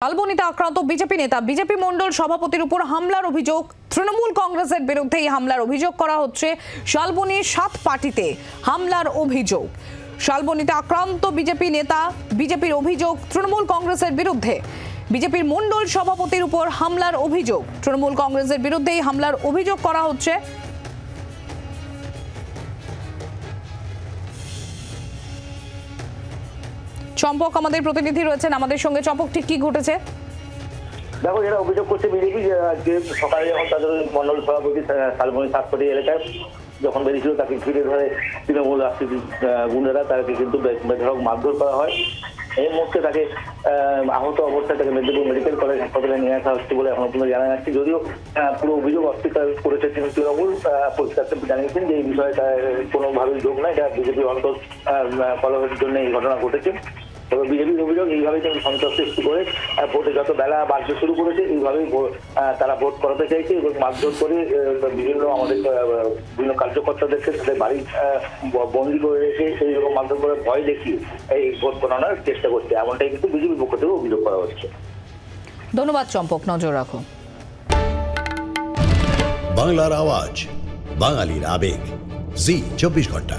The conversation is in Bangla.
শালবনীতে আক্রান্ত বিজেপি নেতা বিজেপি মন্ডল সভাপতির উপর হামলার অভিযোগ। তৃণমূল কংগ্রেসের বিরুদ্ধে এই হামলার অভিযোগ করা হচ্ছে। শালবনীর 7 পার্টিতে হামলার অভিযোগ। শালবনীতে আক্রান্ত বিজেপি নেতা বিজেপির অভিযোগ তৃণমূল কংগ্রেসের বিরুদ্ধে। বিজেপির মন্ডল সভাপতির উপর হামলার অভিযোগ। তৃণমূল কংগ্রেসের বিরুদ্ধে এই হামলার অভিযোগ করা হচ্ছে। চম্পক আমাদের প্রতিনিধি রয়েছেন আমাদের সঙ্গে। চম্পক, ঠিক কি ঘটেছে? দেখো, এরা অভিযোগ করছে বিজেপি যে সকালে যখন তাদের মন্ডল সভাপতি শালবনী 7 পার্টি এলাকায় যখন বেরিয়েছিল তাকে ঘিরে ধরে তৃণমূল রাজনীতি গুন্ডারা তাকে কিন্তু বেধড়ক মারধর করা হয়। এই মুহূর্তে তাকে আহত অবস্থায় তাকে মেদিনীপুর মেডিকেল কলেজ হাসপাতালে নিয়ে আসা হচ্ছে বলে এখন পর্যন্ত জানা যাচ্ছে। যদিও পুরো অভিযোগ অস্বীকার করেছে তৃণমূল, পরিষ্কার জানিয়েছেন যে এই বিষয়টা কোনোভাবেই যোগ নয়, এটা বিজেপির অন্তর কলহের জন্য এই ঘটনা ঘটেছে। তবে বিজেপির অভিযোগ এইভাবেই তিনি সন্ত্রাস সৃষ্টি করে ভোটে যত বেলা বাড়তে শুরু করেছে এইভাবেই তারা ভোট করাতে চাইছে এবং মারধর করে বিভিন্ন কার্যকর্তাদেরকে তাদের বাড়ি বন্দী করে রেখে সেই রকম মারধর করে ভয় দেখিয়ে এই ভোট করানোর চেষ্টা করছে, এমনটাই কিন্তু বিজেপির পক্ষ থেকে অভিযোগ করা হচ্ছে। ধন্যবাদ চম্পক, নজর রাখো। বাংলার আওয়াজ, বাঙালির আবেগ, জি 24 ঘন্টা।